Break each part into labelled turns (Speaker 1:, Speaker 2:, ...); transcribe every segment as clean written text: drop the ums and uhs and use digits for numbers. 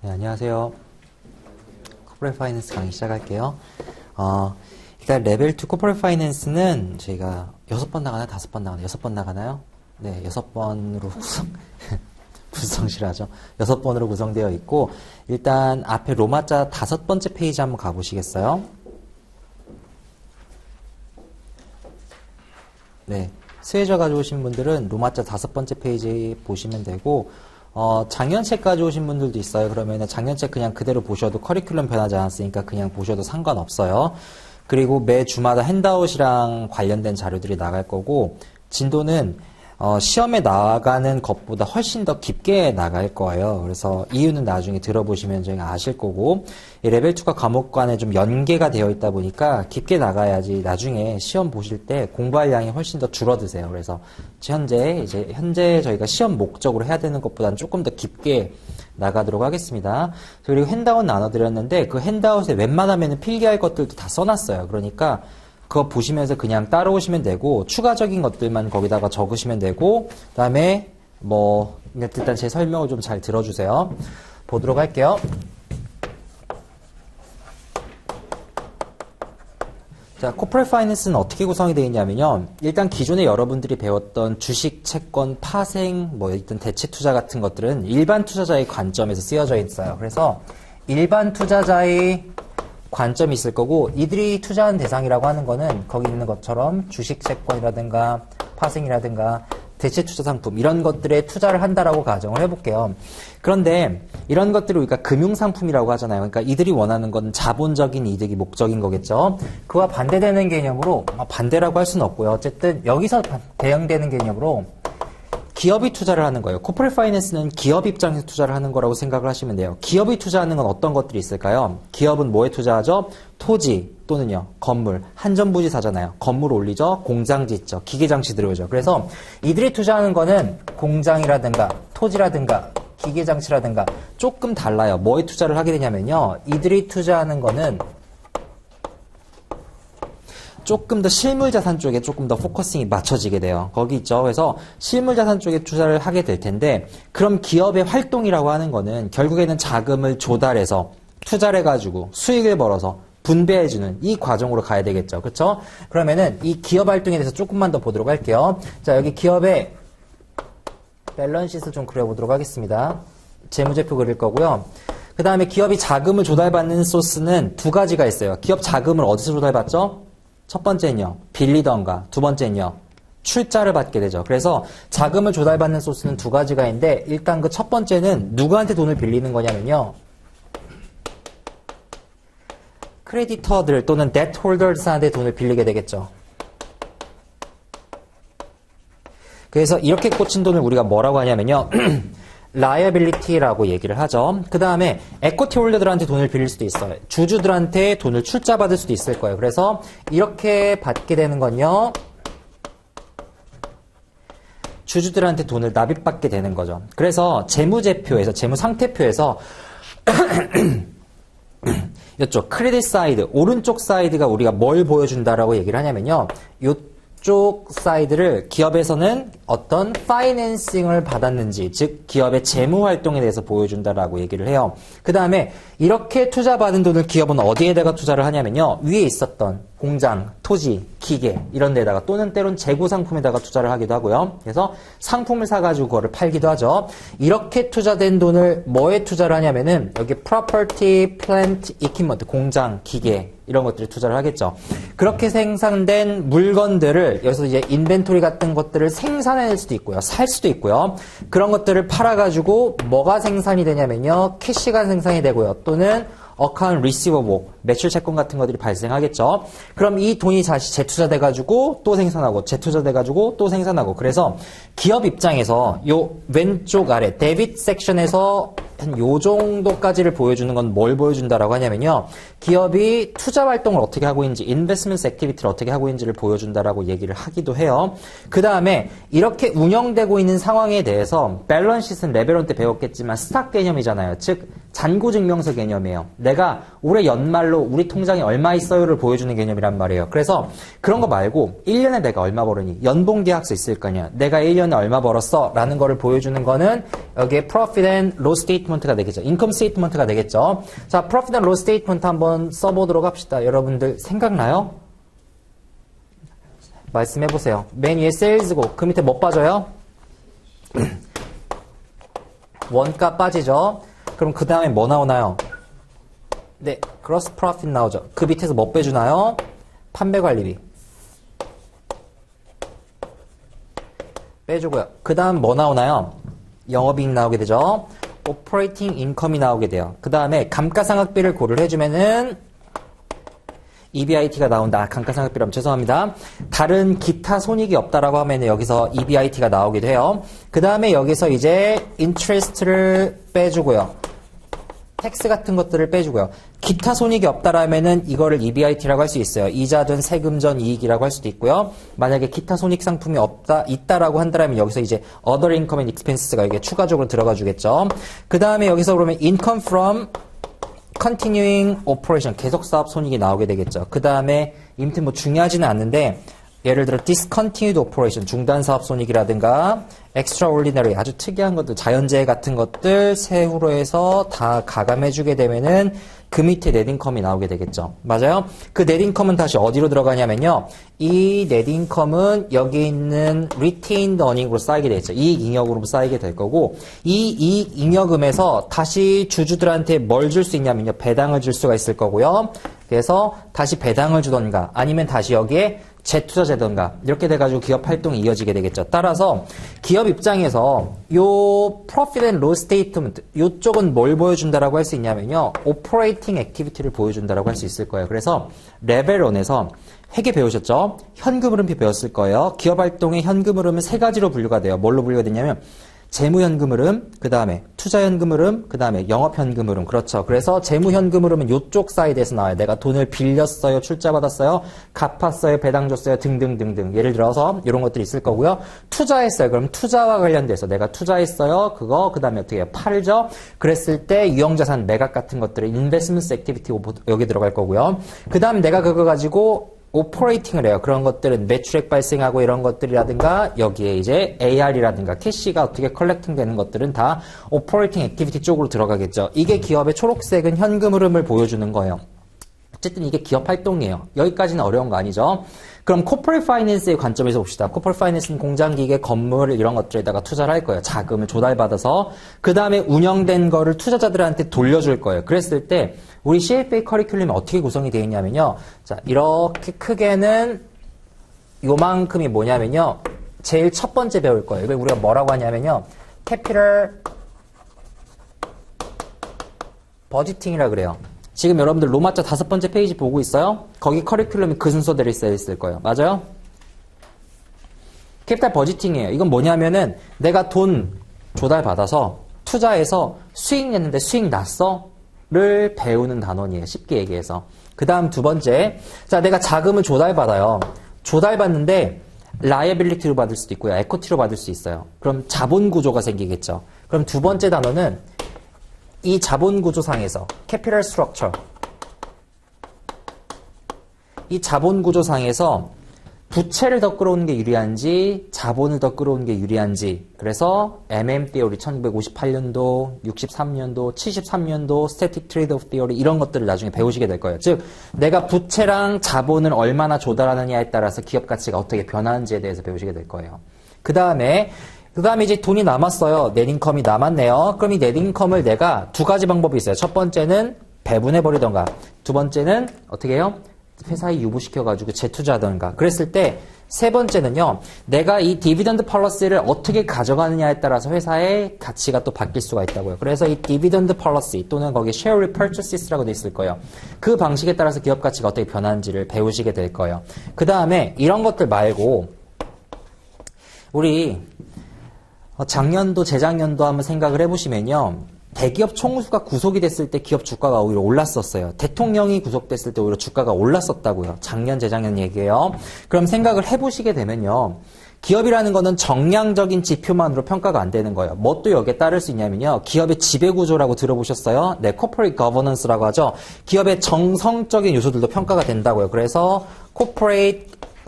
Speaker 1: 네, 안녕하세요. 코퍼레이트 파이낸스 강의 시작할게요. 일단 레벨 2 코퍼레이트 파이낸스는 저희가 6번 나가나요? 5번 나가나요? 6번 나가나요? 네, 6번으로 구성실하죠. 6번으로 구성되어 있고, 일단 앞에 로마자 5번째 페이지 한번 가보시겠어요? 네, 스웨저 가져오신 분들은 로마자 5번째 페이지 보시면 되고, 작년책 가져오신 분들도 있어요. 그러면은 작년책 그냥 그대로 보셔도 커리큘럼 변하지 않았으니까 그냥 보셔도 상관없어요. 그리고 매 주마다 핸드아웃이랑 관련된 자료들이 나갈 거고, 진도는 시험에 나가는 것보다 훨씬 더 깊게 나갈 거예요. 그래서 이유는 나중에 들어보시면 좀 아실 거고, 이 레벨 2가 과목 간에 좀 연계가 되어 있다 보니까 깊게 나가야지 나중에 시험 보실 때 공부할 양이 훨씬 더 줄어드세요. 그래서 현재 저희가 시험 목적으로 해야 되는 것보다는 조금 더 깊게 나가도록 하겠습니다. 그리고 핸드아웃 나눠드렸는데 그 핸드아웃에 웬만하면 필기할 것들도 다 써놨어요. 그러니까 그거 보시면서 그냥 따라오시면 되고, 추가적인 것들만 거기다가 적으시면 되고, 그 다음에 일단 제 설명을 좀 잘 들어주세요. 보도록 할게요. 자, 코퍼레이트 파이낸스는 어떻게 구성이 되어 있냐면요. 일단 기존에 여러분들이 배웠던 주식, 채권, 파생, 일단 대체 투자 같은 것들은 일반 투자자의 관점에서 쓰여져 있어요. 그래서 일반 투자자의 관점이 있을 거고, 이들이 투자한 대상이라고 하는 거는 거기 있는 것처럼 주식, 채권이라든가 파생이라든가 대체 투자 상품 이런 것들에 투자를 한다라고 가정을 해볼게요. 그런데 이런 것들을 우리가 금융상품이라고 하잖아요. 그러니까 이들이 원하는 건 자본적인 이득이 목적인 거겠죠. 그와 반대되는 개념으로, 반대라고 할 수는 없고요. 어쨌든 여기서 대응되는 개념으로 기업이 투자를 하는 거예요. 코퍼레이트 파이낸스는 기업 입장에서 투자를 하는 거라고 생각을 하시면 돼요. 기업이 투자하는 건 어떤 것들이 있을까요? 기업은 뭐에 투자하죠? 토지 또는요 건물, 한전부지사잖아요. 건물 올리죠, 공장 짓죠, 기계장치 들어오죠. 그래서 이들이 투자하는 거는 공장이라든가 토지라든가 기계장치라든가 조금 달라요. 뭐에 투자를 하게 되냐면요, 이들이 투자하는 거는 조금 더 실물자산 쪽에 조금 더 포커싱이 맞춰지게 돼요. 거기 있죠. 그래서 실물자산 쪽에 투자를 하게 될 텐데, 그럼 기업의 활동이라고 하는 거는 결국에는 자금을 조달해서 투자를 해가지고 수익을 벌어서 분배해주는 이 과정으로 가야 되겠죠. 그렇죠? 그러면은 이 기업 활동에 대해서 조금만 더 보도록 할게요. 자, 여기 기업의 밸런스시트를 좀 그려보도록 하겠습니다. 재무제표 그릴 거고요. 그 다음에 기업이 자금을 조달받는 소스는 두 가지가 있어요. 기업 자금을 어디서 조달받죠? 첫 번째는요, 빌리던가, 두 번째는요, 출자를 받게 되죠. 그래서 자금을 조달받는 소스는 두 가지가 있는데, 일단 그 첫 번째는 누구한테 돈을 빌리는 거냐면요, 크레디터들 또는 데트 홀더스한테 돈을 빌리게 되겠죠. 그래서 이렇게 꽂힌 돈을 우리가 뭐라고 하냐면요, 라이어빌리티라고 얘기를 하죠. 그 다음에 에쿼티 홀더들한테 돈을 빌릴 수도 있어요. 주주들한테 돈을 출자받을 수도 있을 거예요. 그래서 이렇게 받게 되는 건요, 주주들한테 돈을 납입받게 되는 거죠. 그래서 재무제표에서, 재무상태표에서 이쪽 크레딧 사이드, 오른쪽 사이드가 우리가 뭘 보여준다라고 얘기를 하냐면요, 이쪽 사이드를 기업에서는 어떤 파이낸싱을 받았는지, 즉 기업의 재무 활동에 대해서 보여준다라고 얘기를 해요. 그 다음에 이렇게 투자받은 돈을 기업은 어디에다가 투자를 하냐면요, 위에 있었던 공장, 토지, 기계 이런 데다가, 또는 때론 재고 상품에다가 투자를 하기도 하고요. 그래서 상품을 사가지고 그거를 팔기도 하죠. 이렇게 투자된 돈을 뭐에 투자를 하냐면은 여기 property, plant, equipment, 공장, 기계 이런 것들에 투자를 하겠죠. 그렇게 생산된 물건들을 여기서 이제 인벤토리 같은 것들을 생산해낼 수도 있고요, 살 수도 있고요. 그런 것들을 팔아가지고 뭐가 생산이 되냐면요, 캐시가 생산이 되고요, 또는 account receivable, 매출 채권 같은 것들이 발생하겠죠. 그럼 이 돈이 다시 재투자돼가지고 또 생산하고, 재투자돼가지고 또 생산하고. 그래서 기업 입장에서 요 왼쪽 아래 데빗 섹션에서 한 요 정도까지를 보여주는 건 뭘 보여준다라고 하냐면요, 기업이 투자 활동을 어떻게 하고 있는지, 인베스트먼트 액티비티를 어떻게 하고 있는지를 보여준다라고 얘기를 하기도 해요. 그 다음에 이렇게 운영되고 있는 상황에 대해서 밸런스 시트는 레벨 1 때 배웠겠지만 스탁 개념이잖아요. 즉 잔고증명서 개념이에요. 내가 올해 연말로 우리 통장에 얼마 있어요를 보여주는 개념이란 말이에요. 그래서 그런 거 말고 1년에 내가 얼마 벌었니? 연봉계약서 있을 거냐? 내가 1년에 얼마 벌었어? 라는 거를 보여주는 거는 여기에 Profit and Loss Statement가 되겠죠. Income Statement가 되겠죠. 자, Profit and Loss Statement 한번 써보도록 합시다. 여러분들 생각나요? 말씀해보세요. 맨 위에 Sales고 그 밑에 뭐 빠져요? 원가 빠지죠. 그럼 그 다음에 뭐 나오나요? 네, Gross Profit 나오죠. 그 밑에서 뭐 빼주나요? 판매관리비. 빼주고요. 그 다음 뭐 나오나요? 영업이익 나오게 되죠. Operating Income이 나오게 돼요. 그 다음에 감가상각비를 고려를 해주면은 EBIT가 나온다. 감가상각비라면 죄송합니다. 다른 기타 손익이 없다라고 하면 여기서 EBIT가 나오기도 해요. 그 다음에 여기서 이제 interest를 빼주고요. 텍스 같은 것들을 빼주고요. 기타 손익이 없다라면은 이거를 EBIT라고 할 수 있어요. 이자든 세금 전 이익이라고 할 수도 있고요. 만약에 기타 손익 상품이 있다라고 한다면 여기서 이제 other income and expenses가 여기에 추가적으로 들어가 주겠죠. 그 다음에 여기서 그러면 income from continuing operation, 계속 사업 손익이 나오게 되겠죠. 그 다음에 아무튼 뭐 중요하지는 않는데 예를 들어 discontinued operation, 중단 사업 손익이라든가 extraordinary, 아주 특이한 것들, 자연재해 같은 것들 세후로 해서 다 가감해주게 되면은 그 밑에 넷인컴이 나오게 되겠죠. 맞아요? 그 넷인컴은 다시 어디로 들어가냐면요. 이 넷인컴은 여기 있는 retained earning으로 쌓이게 되겠죠. 이익 잉여금으로 쌓이게 될 거고 이 이익 잉여금에서 다시 주주들한테 뭘 줄 수 있냐면요. 배당을 줄 수가 있을 거고요. 그래서 다시 배당을 주던가 아니면 다시 여기에 재투자제던가 이렇게 돼가지고 기업 활동이 이어지게 되겠죠. 따라서 기업 입장에서 요 Profit and Loss Statement 요쪽은 뭘 보여준다라고 할 수 있냐면요. Operating Activity를 보여준다라고 할 수 있을 거예요. 그래서 레벨 1에서 회계 배우셨죠? 현금 흐름표 배웠을 거예요. 기업 활동의 현금 흐름은 세 가지로 분류가 돼요. 뭘로 분류가 되냐면 재무현금 흐름, 그 다음에 투자현금 흐름, 그 다음에 영업현금 흐름. 그렇죠. 그래서 재무현금 흐름은 이쪽 사이드에서 나와요. 내가 돈을 빌렸어요, 출자받았어요, 갚았어요, 배당 줬어요, 등등등등. 예를 들어서 이런 것들이 있을 거고요. 투자했어요. 그럼 투자와 관련돼서 내가 투자했어요. 그거 그 다음에 어떻게 해요? 팔죠. 그랬을 때 유형자산 매각 같은 것들을 인베스트먼트 액티비티 여기 들어갈 거고요. 그 다음 내가 그거 가지고 오퍼레이팅을 해요. 그런 것들은 매출액 발생하고 이런 것들이라든가 여기에 이제 AR이라든가 캐시가 어떻게 컬렉팅 되는 것들은 다 오퍼레이팅 액티비티 쪽으로 들어가겠죠. 이게 기업의 초록색은 현금 흐름을 보여주는 거예요. 어쨌든 이게 기업 활동이에요. 여기까지는 어려운 거 아니죠. 그럼 코퍼레이트 파이낸스의 관점에서 봅시다. 코퍼레이트 파이낸스는 공장, 기계, 건물 이런 것들에다가 투자를 할 거예요. 자금을 조달받아서 그 다음에 운영된 거를 투자자들한테 돌려줄 거예요. 그랬을 때 우리 CFA 커리큘럼이 어떻게 구성이 되어 있냐면요. 자, 이렇게 크게는 요만큼이 뭐냐면요. 제일 첫 번째 배울 거예요. 이걸 우리가 뭐라고 하냐면요. 캐피털 버지팅이라 그래요. 지금 여러분들 로마자 5번째 페이지 보고 있어요? 거기 커리큘럼이 그 순서대로 써 있을 거예요. 맞아요? 캐피탈 버지팅이에요. 이건 뭐냐면은 내가 돈 조달받아서 투자해서 수익 냈는데 수익 났어? 를 배우는 단원이에요. 쉽게 얘기해서. 그 다음 두 번째. 자, 내가 자금을 조달받아요. 조달받는데 라이애빌리티로 받을 수도 있고요. 에코티로 받을 수 있어요. 그럼 자본 구조가 생기겠죠. 그럼 두 번째 단어는 이 자본 구조상에서 캐피털 스트럭처 이 자본 구조상에서 부채를 더 끌어오는 게 유리한지 자본을 더 끌어오는 게 유리한지 그래서 MM theory 1958년도, 63년도, 73년도 스태틱 트레이드 오프 theory 이런 것들을 나중에 배우시게 될 거예요. 즉 내가 부채랑 자본을 얼마나 조달하느냐에 따라서 기업 가치가 어떻게 변하는지에 대해서 배우시게 될 거예요. 그 다음에 이제 돈이 남았어요. 넷인컴이 남았네요. 그럼 이 넷인컴을 내가 두 가지 방법이 있어요. 첫 번째는 배분해버리던가 두 번째는 어떻게 해요? 회사에 유보시켜가지고 재투자하던가 그랬을 때 세 번째는요. 내가 이 디비던드 펄러시를 어떻게 가져가느냐에 따라서 회사의 가치가 또 바뀔 수가 있다고요. 그래서 이 디비던드 펄러시 또는 거기 share repurchases라고 돼 있을 거예요. 그 방식에 따라서 기업 가치가 어떻게 변하는지를 배우시게 될 거예요. 그 다음에 이런 것들 말고 우리 작년도 재작년도 한번 생각을 해보시면요. 대기업 총수가 구속이 됐을 때 기업 주가가 오히려 올랐었어요. 대통령이 구속됐을 때 오히려 주가가 올랐었다고요. 작년 재작년 얘기예요. 그럼 생각을 해보시게 되면요. 기업이라는 거는 정량적인 지표만으로 평가가 안 되는 거예요. 뭐 또 여기에 따를 수 있냐면요. 기업의 지배구조라고 들어보셨어요? 네, corporate governance라고 하죠. 기업의 정성적인 요소들도 평가가 된다고요. 그래서 corporate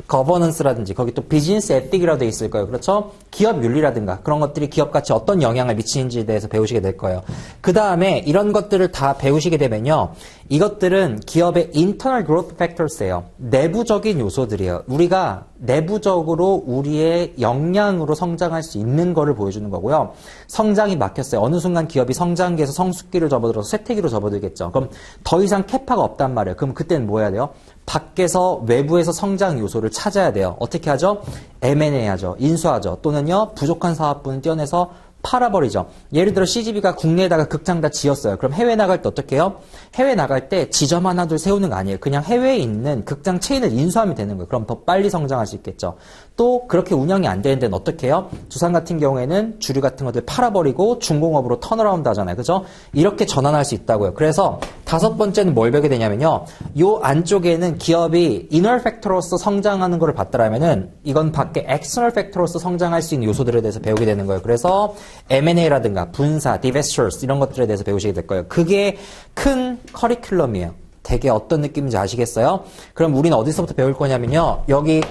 Speaker 1: governance라든지 거기 또 비즈니스 에틱이라고 돼 있을 거예요. 그렇죠? 기업 윤리라든가 그런 것들이 기업 가치에 어떤 영향을 미치는지에 대해서 배우시게 될 거예요. 그 다음에 이런 것들을 다 배우시게 되면요. 이것들은 기업의 internal growth factors예요. 내부적인 요소들이에요. 우리가 내부적으로 우리의 역량으로 성장할 수 있는 거를 보여주는 거고요. 성장이 막혔어요. 어느 순간 기업이 성장기에서 성숙기를 접어들어서 쇠퇴기로 접어들겠죠. 그럼 더 이상 캐파가 없단 말이에요. 그럼 그때는 뭐 해야 돼요? 밖에서 외부에서 성장 요소를 찾아야 돼요. 어떻게 하죠? M&A 하죠. 인수하죠. 또는요. 부족한 사업분을 떼어내서 팔아버리죠. 예를 들어 CGV가 국내에다가 극장 다 지었어요. 그럼 해외 나갈 때 어떻게 해요? 해외 나갈 때 지점 하나 둘 세우는 거 아니에요. 그냥 해외에 있는 극장 체인을 인수하면 되는 거예요. 그럼 더 빨리 성장할 수 있겠죠. 또 그렇게 운영이 안 되는 데는 어떻게 해요? 두산 같은 경우에는 주류 같은 것들 팔아버리고 중공업으로 턴어라운드 하잖아요. 그죠? 이렇게 전환할 수 있다고요. 그래서 다섯 번째는 뭘 배우게 되냐면요. 요 안쪽에는 기업이 inner factor로서 성장하는 거를 봤더라면은 이건 밖에 external factor로서 성장할 수 있는 요소들에 대해서 배우게 되는 거예요. 그래서 M&A라든가 분사, divestitures 이런 것들에 대해서 배우시게 될 거예요. 그게 큰 커리큘럼이에요. 되게 어떤 느낌인지 아시겠어요? 그럼 우리는 어디서부터 배울 거냐면요. 여기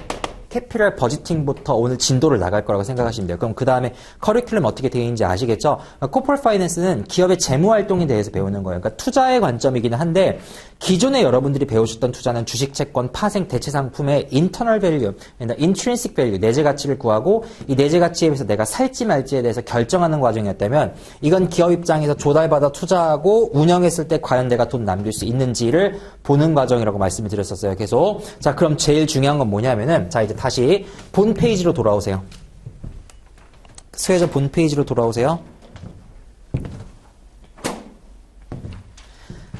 Speaker 1: 캐피럴 버지팅부터 오늘 진도를 나갈 거라고 생각하시면 돼요. 그럼 그 다음에 커리큘럼 어떻게 되어 있는지 아시겠죠? 코퍼레이트 파이낸스는 기업의 재무활동에 대해서 배우는 거예요. 그러니까 투자의 관점이기는 한데 기존에 여러분들이 배우셨던 투자는 주식, 채권, 파생, 대체 상품의 인터널 밸류, 그러니까 인트린식 밸류, 내재 가치를 구하고 이 내재 가치에 비해서 내가 살지 말지에 대해서 결정하는 과정이었다면 이건 기업 입장에서 조달받아 투자하고 운영했을 때 과연 내가 돈 남길 수 있는지를 보는 과정이라고 말씀을 드렸었어요. 계속. 자, 그럼 제일 중요한 건 뭐냐면은 자, 이제 다시 본 페이지로 돌아오세요. 수혜자 본 페이지로 돌아오세요.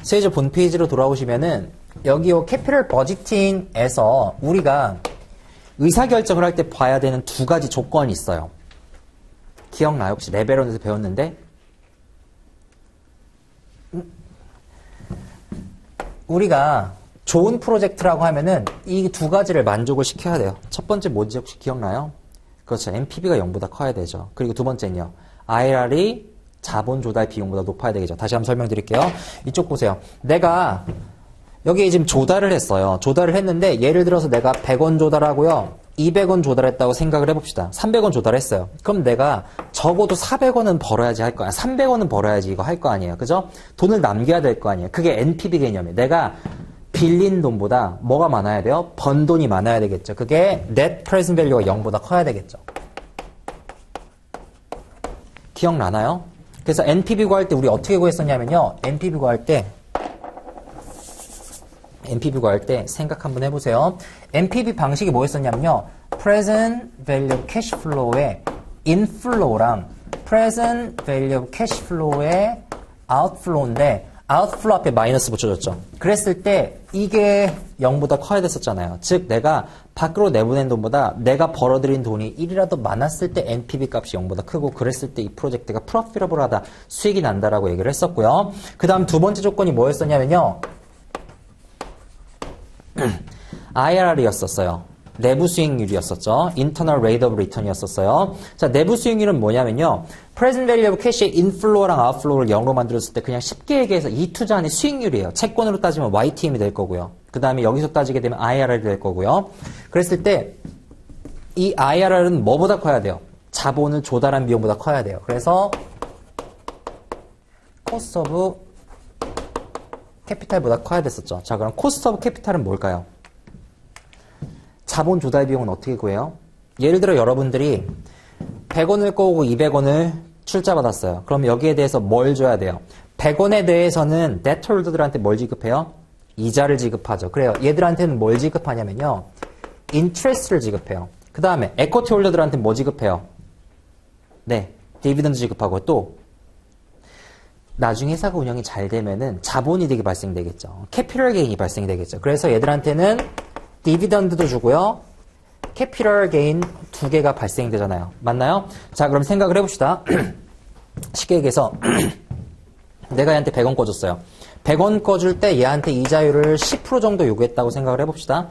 Speaker 1: 수혜자 본 페이지로 돌아오시면은 여기 요 캐피럴 버지팅에서 우리가 의사결정을 할 때 봐야 되는 두 가지 조건이 있어요. 기억나요? 혹시 레벨원에서 배웠는데? 우리가 좋은 프로젝트라고 하면은 이 두 가지를 만족을 시켜야 돼요. 첫 번째 뭔지 혹시 기억나요? 그렇죠. NPV가 0보다 커야 되죠. 그리고 두 번째는요. IRR이 자본 조달 비용보다 높아야 되겠죠. 다시 한번 설명드릴게요. 이쪽 보세요. 내가 여기에 지금 조달을 했어요. 조달을 했는데 예를 들어서 내가 100원 조달하고요. 200원 조달했다고 생각을 해봅시다. 300원 조달했어요. 그럼 내가 적어도 400원은 벌어야지 할 거야. 300원은 벌어야지 이거 할 거 아니에요. 그죠? 돈을 남겨야 될 거 아니에요. 그게 NPV 개념이에요. 내가 빌린 돈보다 뭐가 많아야 돼요? 번 돈이 많아야 되겠죠. 그게 Net Present Value가 0보다 커야 되겠죠. 기억나나요? 그래서 NPV 구할 때 우리 어떻게 구했었냐면요. NPV 구할 때 생각 한번 해보세요. NPV 방식이 뭐였었냐면요. Present Value Cash Flow의 Inflow랑 Present Value Cash Flow의 Outflow인데 아웃플로우 앞에 마이너스 붙여줬죠. 그랬을 때 이게 0보다 커야 됐었잖아요. 즉 내가 밖으로 내보낸 돈보다 내가 벌어들인 돈이 1이라도 많았을 때 NPV 값이 0보다 크고 그랬을 때 이 프로젝트가 프로피러블하다, 수익이 난다라고 얘기를 했었고요. 그 다음 두 번째 조건이 뭐였었냐면요. IRR이었었어요. 내부 수익률이었었죠. Internal Rate of Return이었었어요. 자, 내부 수익률은 뭐냐면요. Present Value of Cash의 인플로우랑 아웃플로우를 0으로 만들었을 때 그냥 쉽게 얘기해서 이 투자안의 수익률이에요. 채권으로 따지면 YTM이 될 거고요. 그 다음에 여기서 따지게 되면 IRR이 될 거고요. 그랬을 때 이 IRR은 뭐보다 커야 돼요? 자본을 조달한 비용보다 커야 돼요. 그래서 Cost of Capital보다 커야 됐었죠. 자, 그럼 Cost of Capital은 뭘까요? 자본 조달 비용은 어떻게 구해요? 예를 들어 여러분들이 100원을 꼬고 200원을 출자 받았어요. 그럼 여기에 대해서 뭘 줘야 돼요? 100원에 대해서는 데트홀더들한테 뭘 지급해요? 이자를 지급하죠. 그래요. 얘들한테는 뭘 지급하냐면요. 인트레스트를 지급해요. 그 다음에 에쿼티 홀더들한테 뭐 지급해요? 네, 디비던드 지급하고 또 나중에 회사가 운영이 잘 되면은 자본이득이 발생되겠죠. 캐피럴 게인이 발생되겠죠. 그래서 얘들한테는 디비던드도 주고요. 캐피럴 게인 두 개가 발생되잖아요. 맞나요? 자, 그럼 생각을 해봅시다. 쉽게 얘기해서 내가 얘한테 100원 꺼줬어요. 100원 꺼줄 때 얘한테 이자율을 10% 정도 요구했다고 생각을 해봅시다.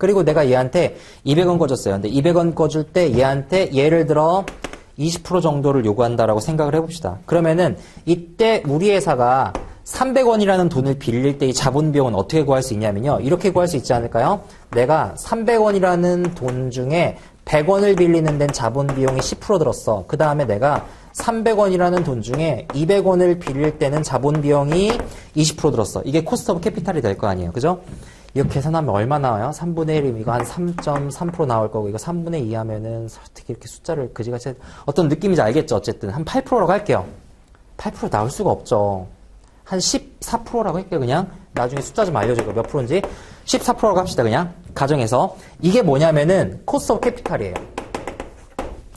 Speaker 1: 그리고 내가 얘한테 200원 꺼줬어요. 근데 200원 꺼줄 때 얘한테 예를 들어 20% 정도를 요구한다라고 생각을 해봅시다. 그러면은 이때 우리 회사가 300원이라는 돈을 빌릴 때 이 자본 비용은 어떻게 구할 수 있냐면요. 이렇게 구할 수 있지 않을까요? 내가 300원이라는 돈 중에 100원을 빌리는 데는 자본 비용이 10% 들었어. 그 다음에 내가 300원이라는 돈 중에 200원을 빌릴 때는 자본 비용이 20% 들었어. 이게 코스트 오브 캐피탈이 될 거 아니에요. 그죠? 이거 계산하면 얼마 나와요? 3분의 1이면 이거 한 3.3% 나올 거고, 이거 3분의 2 하면은 어떻게 이렇게 숫자를 그지같이 어떤 느낌인지 알겠죠? 어쨌든 한 8%라고 할게요. 8% 나올 수가 없죠. 한 14%라고 할게요. 그냥 나중에 숫자 좀 알려줘요. 몇 프로인지. 14%라고 합시다. 그냥 가정에서. 이게 뭐냐면은 코스트 오브 캐피탈이에요.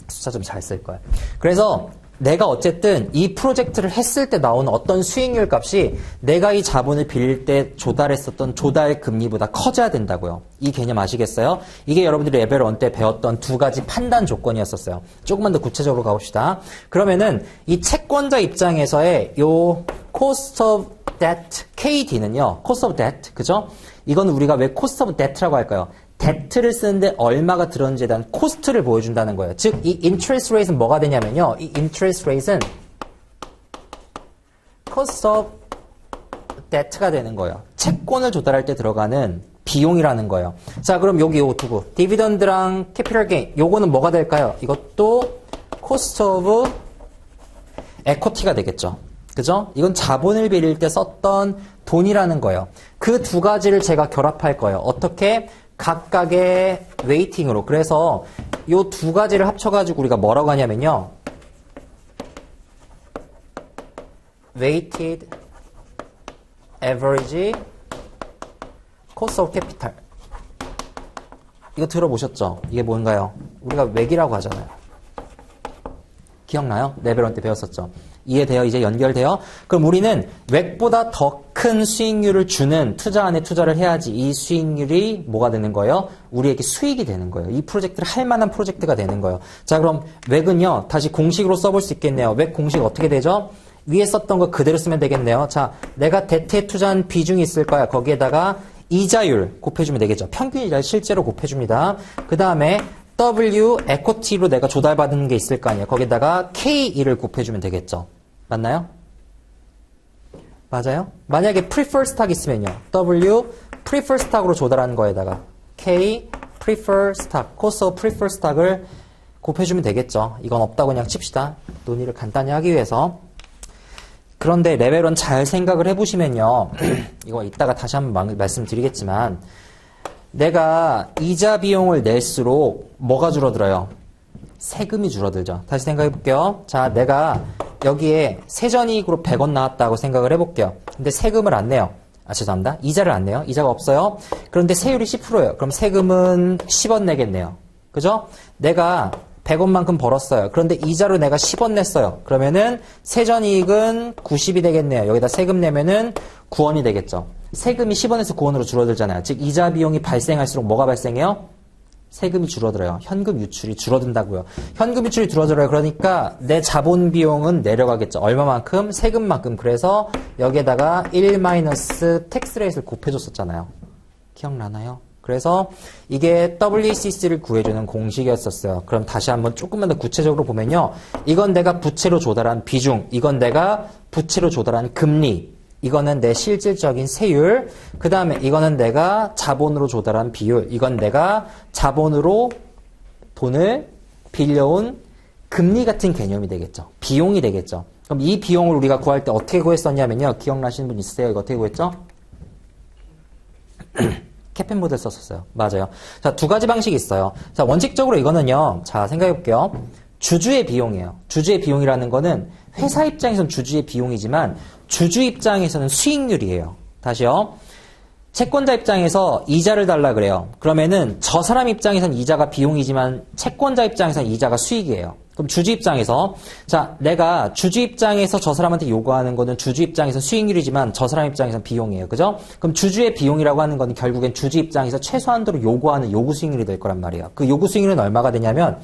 Speaker 1: 숫자 좀 잘 쓸 거예요. 그래서 내가 어쨌든 이 프로젝트를 했을 때 나오는 어떤 수익률 값이 내가 이 자본을 빌릴 때 조달했었던 조달 금리보다 커져야 된다고요. 이 개념 아시겠어요? 이게 여러분들이 레벨 1 때 배웠던 두 가지 판단 조건이었었어요. 조금만 더 구체적으로 가봅시다. 그러면은 이 채권자 입장에서의 요 cost of debt, KD는요. cost of debt, 그죠? 이건 우리가 왜 cost of debt라고 할까요? debt를 쓰는데 얼마가 들었는지에 대한 코스트를 보여준다는 거예요. 즉, 이 interest rate은 뭐가 되냐면요. 이 interest rate은 cost of debt가 되는 거예요. 채권을 조달할 때 들어가는 비용이라는 거예요. 자, 그럼 여기 요거 두고 디비던드랑 캐피털 게인 요거는 뭐가 될까요? 이것도 cost of equity가 되겠죠. 그죠? 이건 자본을 빌릴 때 썼던 돈이라는 거예요. 그 두 가지를 제가 결합할 거예요. 어떻게? 각각의 웨이팅으로. 그래서 이 두 가지를 합쳐가지고 우리가 뭐라고 하냐면요. weighted average cost of capital. 이거 들어보셨죠? 이게 뭔가요? 우리가 웩이라고 하잖아요. 기억나요? 레벨 1 때 배웠었죠. 이해돼요? 이제 연결돼요? 그럼 우리는 웩보다 더 큰 수익률을 주는 투자 안에 투자를 해야지 이 수익률이 뭐가 되는 거예요? 우리에게 수익이 되는 거예요. 이 프로젝트를 할 만한 프로젝트가 되는 거예요. 자, 그럼 웩은요. 다시 공식으로 써볼 수 있겠네요. 웩 공식 어떻게 되죠? 위에 썼던 거 그대로 쓰면 되겠네요. 자, 내가 데트에 투자한 비중이 있을 거야. 거기에다가 이자율 곱해주면 되겠죠. 평균 이자율 실제로 곱해줍니다. 그 다음에 W equity로 내가 조달받는 게 있을 거 아니에요. 거기다가 K1을 곱해주면 되겠죠. 맞나요? 맞아요? 만약에 prefer stock 있으면요. W prefer stock으로 조달하는 거에다가 K prefer stock, cost of prefer stock을 곱해주면 되겠죠. 이건 없다고 그냥 칩시다. 논의를 간단히 하기 위해서. 그런데 레벨 1 잘 생각을 해보시면요. 이거 이따가 다시 한번 말씀드리겠지만 내가 이자 비용을 낼수록 뭐가 줄어들어요? 세금이 줄어들죠. 다시 생각해 볼게요. 자, 내가 여기에 세전이익으로 100원 나왔다고 생각을 해볼게요. 근데 세금을 안 내요. 아, 죄송합니다. 이자를 안 내요. 이자가 없어요. 그런데 세율이 10%예요. 그럼 세금은 10원 내겠네요. 그죠? 내가 100원만큼 벌었어요. 그런데 이자로 내가 10원 냈어요. 그러면은 세전이익은 90이 되겠네요. 여기다 세금 내면은 9원이 되겠죠. 세금이 10원에서 9원으로 줄어들잖아요. 즉 이자 비용이 발생할수록 뭐가 발생해요? 세금이 줄어들어요. 현금 유출이 줄어든다고요. 현금 유출이 줄어들어요. 그러니까 내 자본 비용은 내려가겠죠. 얼마만큼? 세금만큼. 그래서 여기에다가 1 마이너스 텍스 레이트를 곱해줬었잖아요. 기억나나요? 그래서 이게 WACC를 구해주는 공식이었었어요. 그럼 다시 한번 조금만 더 구체적으로 보면요. 이건 내가 부채로 조달한 비중, 이건 내가 부채로 조달한 금리, 이거는 내 실질적인 세율, 그 다음에 이거는 내가 자본으로 조달한 비율, 이건 내가 자본으로 돈을 빌려온 금리 같은 개념이 되겠죠. 비용이 되겠죠. 그럼 이 비용을 우리가 구할 때 어떻게 구했었냐면요. 기억나시는 분 있으세요? 이거 어떻게 구했죠? 캐펜 모델 썼었어요. 맞아요. 자, 두 가지 방식이 있어요. 자, 원칙적으로 이거는요. 자, 생각해 볼게요. 주주의 비용이에요. 주주의 비용이라는 거는 회사 입장에서는 주주의 비용이지만 주주 입장에서는 수익률이에요. 다시요. 채권자 입장에서 이자를 달라 그래요. 그러면은 저 사람 입장에서는 이자가 비용이지만 채권자 입장에서는 이자가 수익이에요. 그럼 주주 입장에서 자, 내가 주주 입장에서 저 사람한테 요구하는 거는 주주 입장에서 수익률이지만 저 사람 입장에서는 비용이에요. 그죠? 그럼 주주의 비용이라고 하는 거는 결국엔 주주 입장에서 최소한도로 요구하는 요구 수익률이 될 거란 말이에요. 그 요구 수익률은 얼마가 되냐면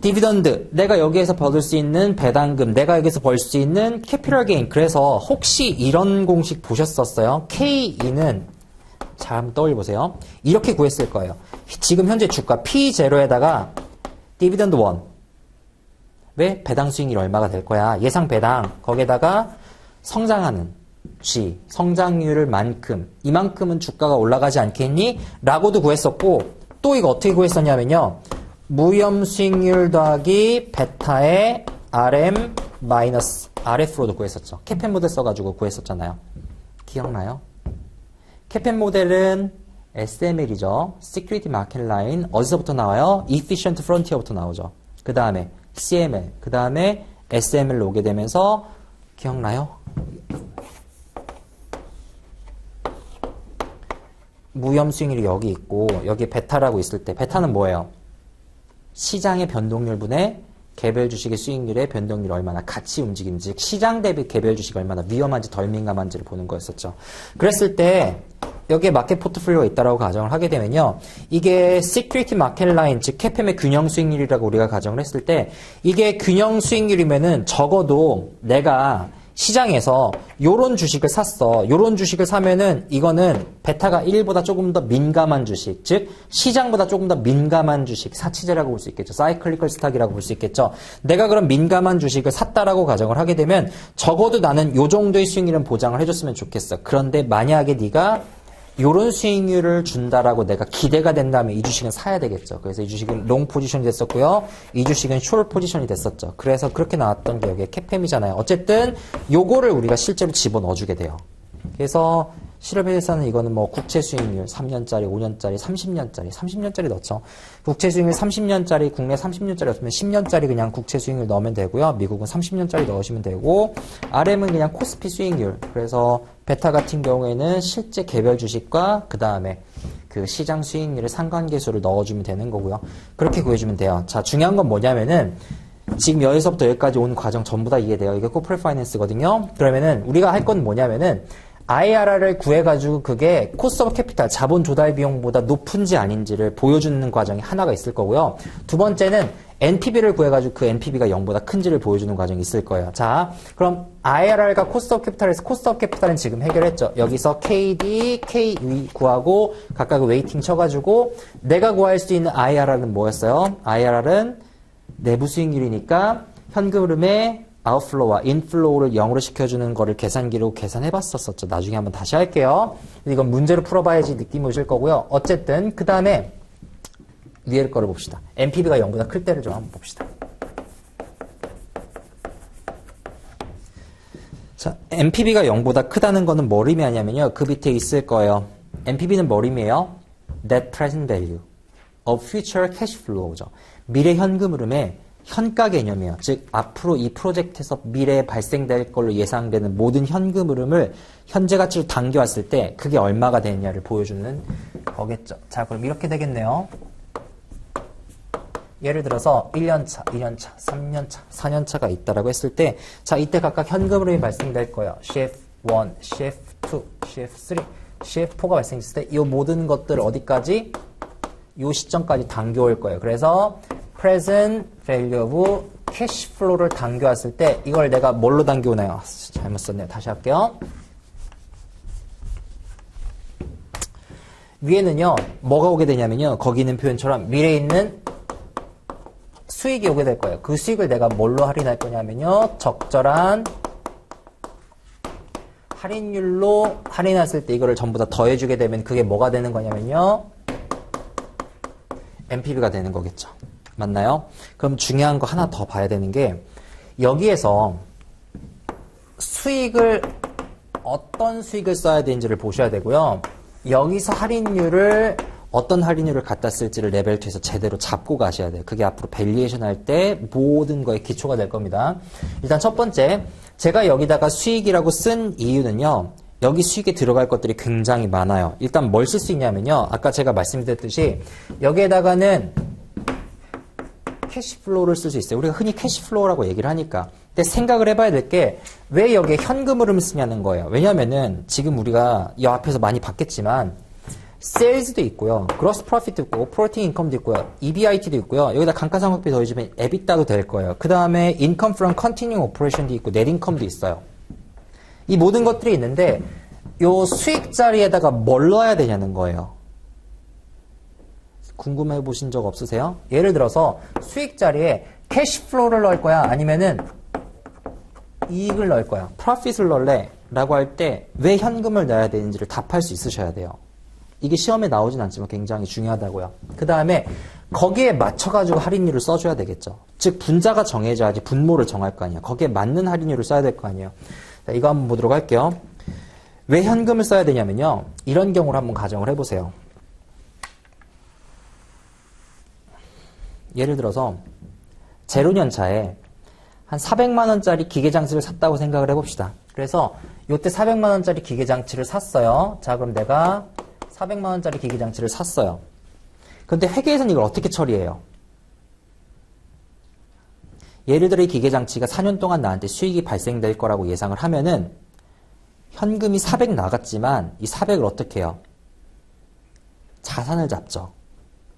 Speaker 1: 디비던드, 내가 여기에서 받을 수 있는 배당금, 내가 여기서 벌 수 있는 캐피털 게인. 그래서 혹시 이런 공식 보셨었어요? K2는 잘 한번 떠올려보세요. 이렇게 구했을 거예요. 지금 현재 주가 P0에다가 디비던드 1. 왜? 배당 수익률이 얼마가 될 거야? 예상 배당. 거기에다가 성장하는 G, 성장률을 만큼, 이만큼은 주가가 올라가지 않겠니? 라고도 구했었고, 또 이거 어떻게 구했었냐면요. 무염 수익률 더하기 베타의 RM 마이너스 RF로도 구했었죠. 캐펜 모델 써가지고 구했었잖아요. 기억나요? 캐펜 모델은 SML이죠. Security Market Line. 어디서부터 나와요? Efficient Frontier부터 나오죠. 그 다음에 CML, 그 다음에 SML로 오게 되면서 기억나요? 무염 수익률이 여기 있고 여기 베타라고 있을 때 베타는 뭐예요? 시장의 변동률 분의 개별 주식의 수익률의 변동률이 얼마나 같이 움직이는지, 즉 시장 대비 개별 주식이 얼마나 위험한지 덜 민감한지를 보는 거였었죠. 그랬을 때 여기에 마켓 포트폴리오가 있다라고 가정을 하게 되면요. 이게 시큐리티 마켓 라인, 즉 캐펜의 균형 수익률이라고 우리가 가정을 했을 때 이게 균형 수익률이면은 적어도 내가 시장에서 요런 주식을 샀어. 요런 주식을 사면은 이거는 베타가 1보다 조금 더 민감한 주식, 즉 시장보다 조금 더 민감한 주식, 사치제라고 볼 수 있겠죠. 사이클리컬 스탁이라고 볼 수 있겠죠. 내가 그런 민감한 주식을 샀다라고 가정을 하게 되면 적어도 나는 요 정도의 수익률은 보장을 해줬으면 좋겠어. 그런데 만약에 네가 요런 수익률을 준다라고 내가 기대가 된다면 이 주식은 사야 되겠죠. 그래서 이 주식은 롱 포지션이 됐었고요. 이 주식은 숏 포지션이 됐었죠. 그래서 그렇게 나왔던 게 여기에 캐팸이잖아요. 어쨌든 요거를 우리가 실제로 집어넣어주게 돼요. 그래서 실업회사는 이거는 뭐 국채 수익률 3년짜리, 5년짜리, 30년짜리 넣죠. 국채 수익률 30년짜리, 국내 30년짜리 넣으면 10년짜리 그냥 국채 수익률 넣으면 되고요. 미국은 30년짜리 넣으시면 되고, RM은 그냥 코스피 수익률. 그래서 베타 같은 경우에는 실제 개별 주식과 그 다음에 그 시장 수익률의 상관계수를 넣어주면 되는 거고요. 그렇게 구해주면 돼요. 자, 중요한 건 뭐냐면은 지금 여기서부터 여기까지 온 과정 전부 다 이해돼요. 이게 코퍼레이트 파이낸스거든요. 그러면은 우리가 할 건 뭐냐면은 IRR을 구해가지고 그게 코스트 오브 캐피탈, 자본 조달 비용보다 높은지 아닌지를 보여주는 과정이 하나가 있을 거고요. 두 번째는 NPV를 구해가지고 그 NPV가 0보다 큰지를 보여주는 과정이 있을 거예요. 자, 그럼 IRR과 코스트 오브 캐피탈에서 코스트 오브 캐피탈은 지금 해결했죠. 여기서 KD, KE 구하고 각각 웨이팅 쳐가지고 내가 구할 수 있는 IRR은 뭐였어요? IRR은 내부 수익률이니까 현금 흐름의 아웃플로우와 인플로우를 0으로 시켜주는 거를 계산기로 계산해봤었죠. 나중에 한번 다시 할게요. 이건 문제로 풀어봐야지 느낌이 오실 거고요. 어쨌든 그 다음에 위에 거를 봅시다. NPV가 0보다 클 때를 좀 한번 봅시다. 자, NPV가 0보다 크다는 거는 뭘 의미하냐면요. 그 밑에 있을 거예요. NPV는 뭘 의미해요? Net Present Value of Future Cash Flow죠. 미래 현금 흐름의 현가 개념이에요. 즉 앞으로 이 프로젝트에서 미래에 발생될 걸로 예상되는 모든 현금 흐름을 현재 가치로 당겨왔을 때 그게 얼마가 되느냐를 보여주는 거겠죠. 자, 그럼 이렇게 되겠네요. 예를 들어서 1년차, 2년차, 3년차, 4년차가 있다라고 했을 때 자, 이때 각각 현금 흐름이 발생될 거예요. CF1, CF2, CF3, CF4가 발생했을 때 이 모든 것들을 어디까지? 이 시점까지 당겨올 거예요. 그래서 present value of cash flow를 당겨왔을 때 이걸 내가 뭘로 당겨오나요? 잘못 썼네요. 다시 할게요. 위에는요. 뭐가 오게 되냐면요. 거기 있는 표현처럼 미래에 있는 수익이 오게 될 거예요. 그 수익을 내가 뭘로 할인할 거냐면요. 적절한 할인율로 할인했을 때 이거를 전부 다 더해주게 되면 그게 뭐가 되는 거냐면요. NPV가 되는 거겠죠. 맞나요? 그럼 중요한 거 하나 더 봐야 되는 게 여기에서 수익을 어떤 수익을 써야 되는지를 보셔야 되고요. 여기서 할인율을 어떤 할인율을 갖다 쓸지를 레벨 2에서 제대로 잡고 가셔야 돼요. 그게 앞으로 밸류에이션 할 때 모든 거에 기초가 될 겁니다. 일단 첫 번째, 제가 여기다가 수익이라고 쓴 이유는요. 여기 수익에 들어갈 것들이 굉장히 많아요. 일단 뭘 쓸 수 있냐면요. 아까 제가 말씀드렸듯이 여기에다가는 캐시플로우를 쓸 수 있어요. 우리가 흔히 캐시플로우라고 얘기를 하니까. 근데 생각을 해봐야 될 게 왜 여기에 현금 흐름을 쓰냐는 거예요. 왜냐면은 지금 우리가 이 앞에서 많이 봤겠지만 세일즈도 있고요. 그로스 프로핏도 있고 오퍼레이팅 인컴도 있고요. EBIT도 있고요. 여기다 감가상각비 더해주면 EBITDA도 될 거예요. 그 다음에 인컴 프롬 컨티뉴잉 오퍼레이션도 있고 넷 인컴도 있어요. 이 모든 것들이 있는데 요 수익 자리에다가 뭘 넣어야 되냐는 거예요. 궁금해 보신 적 없으세요? 예를 들어서 수익 자리에 캐시플로우를 넣을 거야? 아니면은 이익을 넣을 거야? 프로핏을 넣을래? 라고 할 때 왜 현금을 넣어야 되는지를 답할 수 있으셔야 돼요. 이게 시험에 나오진 않지만 굉장히 중요하다고요. 그 다음에 거기에 맞춰가지고 할인율을 써줘야 되겠죠. 즉 분자가 정해져야지 분모를 정할 거 아니에요. 거기에 맞는 할인율을 써야 될 거 아니에요. 자, 이거 한번 보도록 할게요. 왜 현금을 써야 되냐면요. 이런 경우를 한번 가정을 해보세요. 예를 들어서 제로년차에 한 400만 원짜리 기계장치를 샀다고 생각을 해봅시다. 그래서 이때 400만 원짜리 기계장치를 샀어요. 자, 그럼 내가 400만 원짜리 기계장치를 샀어요. 근데 회계에서는 이걸 어떻게 처리해요? 예를 들어 이 기계장치가 4년 동안 나한테 수익이 발생될 거라고 예상을 하면은 현금이 400 나갔지만 이 400을 어떻게 해요? 자산을 잡죠.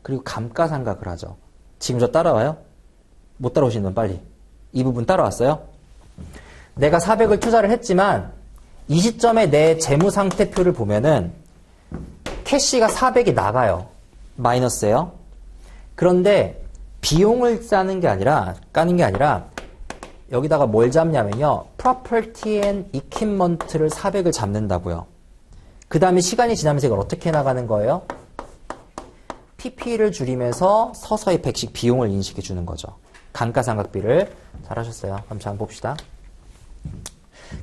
Speaker 1: 그리고 감가상각을 하죠. 지금 저 따라와요? 못 따라오시는 분 빨리. 이 부분 따라왔어요? 내가 400을 투자를 했지만 이 시점에 내 재무상태표를 보면은 캐시가 400이 나가요. 마이너스예요. 그런데 비용을 까는 게 아니라 여기다가 뭘 잡냐면요. Property and Equipment를 400을 잡는다고요. 그 다음에 시간이 지나면서 이걸 어떻게 나가는 거예요? PP를 줄이면서 서서히 100씩 비용을 인식해 주는 거죠. 감가상각비를 잘하셨어요. 그럼 자, 한번 봅시다.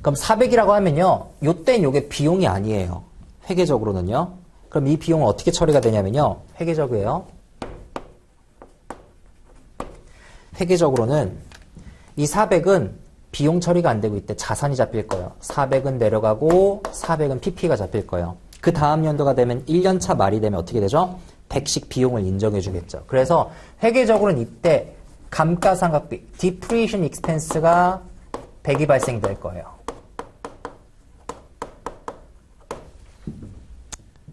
Speaker 1: 그럼 400이라고 하면요. 요땐 요게 비용이 아니에요. 회계적으로는요. 그럼 이 비용은 어떻게 처리가 되냐면요. 회계적이에요. 회계적으로는 이 400은 비용 처리가 안 되고 이때 자산이 잡힐 거예요. 400은 내려가고 400은 PP가 잡힐 거예요. 그 다음 연도가 되면 1년차 말이 되면 어떻게 되죠? 100씩 비용을 인정해 주겠죠. 그래서 회계적으로는 이때 감가상각비, depreciation expense가 100이 발생될 거예요.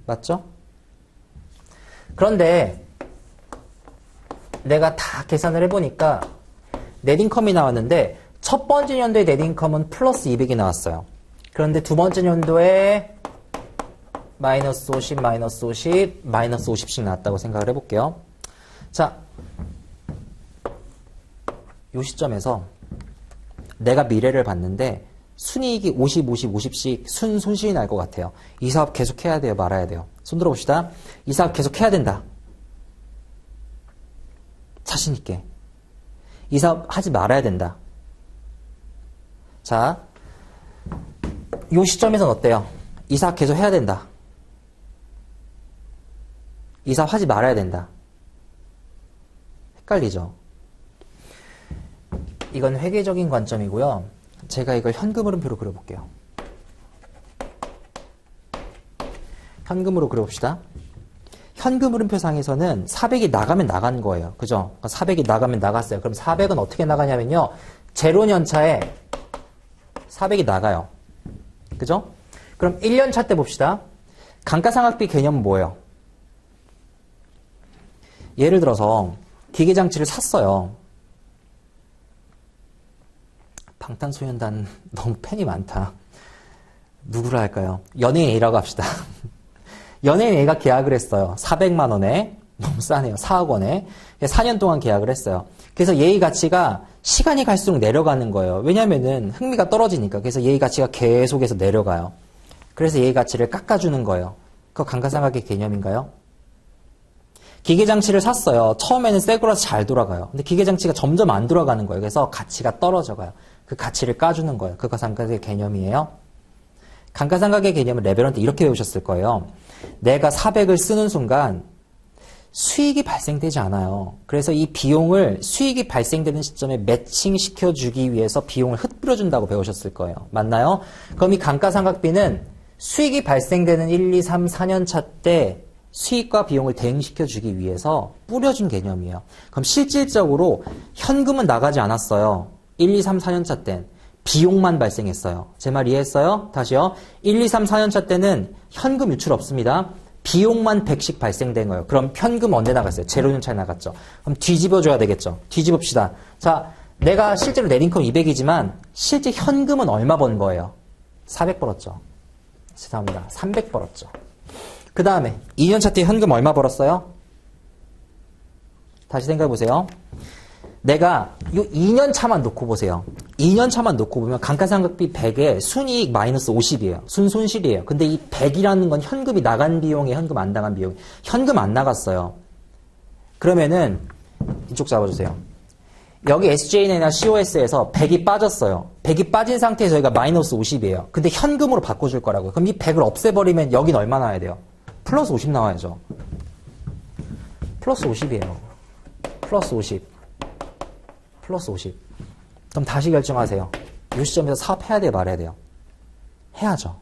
Speaker 1: 맞죠? 그런데 내가 다 계산을 해보니까 넷인컴이 나왔는데 첫 번째 연도에 넷인컴은 플러스 200이 나왔어요. 그런데 두 번째 연도에 마이너스 50, 마이너스 50, 마이너스 50씩 나왔다고 생각을 해볼게요. 자, 이 시점에서 내가 미래를 봤는데 순이익이 50, 50, 50씩 손실이 날 것 같아요. 이 사업 계속 해야 돼요? 말아야 돼요? 손 들어봅시다. 이 사업 계속 해야 된다. 자신 있게. 이 사업 하지 말아야 된다. 자, 이 시점에서는 어때요? 이 사업 계속 해야 된다. 이 사업 하지 말아야 된다. 헷갈리죠? 이건 회계적인 관점이고요. 제가 이걸 현금 흐름표로 그려볼게요. 현금으로 그려봅시다. 현금 흐름표상에서는 400이 나가면 나간 거예요. 그죠? 400이 나가면 나갔어요. 그럼 400은 어떻게 나가냐면요. 제로년차에 400이 나가요. 그죠? 그럼 1년차 때 봅시다. 감가상각비 개념은 뭐예요? 예를 들어서 기계장치를 샀어요. 방탄소년단 너무 팬이 많다. 누구라 할까요? 연예인 A라고 합시다. 연예인 A가 계약을 했어요. 400만 원에. 너무 싸네요. 4억 원에. 4년 동안 계약을 했어요. 그래서 예의 가치가 시간이 갈수록 내려가는 거예요. 왜냐면은 흥미가 떨어지니까. 그래서 예의 가치가 계속해서 내려가요. 그래서 예의 가치를 깎아주는 거예요. 그거 감가상각의 개념인가요? 기계장치를 샀어요. 처음에는 새 거라서 잘 돌아가요. 근데 기계장치가 점점 안 돌아가는 거예요. 그래서 가치가 떨어져가요. 그 가치를 까주는 거예요. 그거 감가상각의 개념이에요. 감가상각의 개념을 레벨 1 때 이렇게 배우셨을 거예요. 내가 400을 쓰는 순간 수익이 발생되지 않아요. 그래서 이 비용을 수익이 발생되는 시점에 매칭시켜주기 위해서 비용을 흩뿌려준다고 배우셨을 거예요. 맞나요? 그럼 이 감가상각비는 수익이 발생되는 1, 2, 3, 4년 차 때 수익과 비용을 대응시켜주기 위해서 뿌려준 개념이에요. 그럼 실질적으로 현금은 나가지 않았어요. 1, 2, 3, 4년 차 땐 비용만 발생했어요. 제 말 이해했어요? 다시요. 1, 2, 3, 4년 차 때는 현금 유출 없습니다. 비용만 100씩 발생된 거예요. 그럼 현금 언제 나갔어요? 제로년차에 나갔죠. 그럼 뒤집어줘야 되겠죠. 뒤집읍시다. 자, 내가 실제로 넷인컴 200이지만 실제 현금은 얼마 번 거예요? 400 벌었죠. 죄송합니다. 300 벌었죠. 그 다음에 2년차 때 현금 얼마 벌었어요? 다시 생각해보세요. 내가 요 2년차만 놓고 보세요. 2년차만 놓고 보면 감가상각비 100에 순이익 마이너스 50이에요. 순손실이에요. 근데 이 100이라는 건 현금이 나간 비용에 현금 안 나간 비용. 현금 안 나갔어요. 그러면은 이쪽 잡아주세요. 여기 SJN이나 COS에서 100이 빠졌어요. 100이 빠진 상태에서 저희가 마이너스 50이에요. 근데 현금으로 바꿔줄 거라고요. 그럼 이 100을 없애버리면 여긴 얼마 나와야 돼요? 플러스 50 나와야죠. 플러스 50이에요. 플러스 50. 플러스 50. 그럼 다시 결정하세요. 이 시점에서 사업해야 돼요? 말해야 돼요? 해야죠.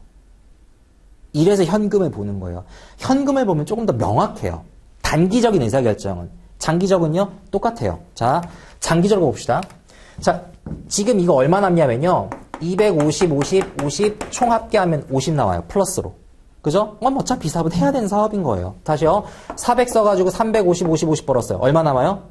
Speaker 1: 이래서 현금을 보는 거예요. 현금을 보면 조금 더 명확해요. 단기적인 의사결정은. 장기적은요? 똑같아요. 자, 장기적으로 봅시다. 자, 지금 이거 얼마 남냐면요. 250, 50, 50, 총 합계하면 50 나와요. 플러스로. 그죠? 어차피 사업은 해야 되는 사업인 거예요. 다시요. 400 써가지고 350, 50, 50 벌었어요. 얼마 남아요?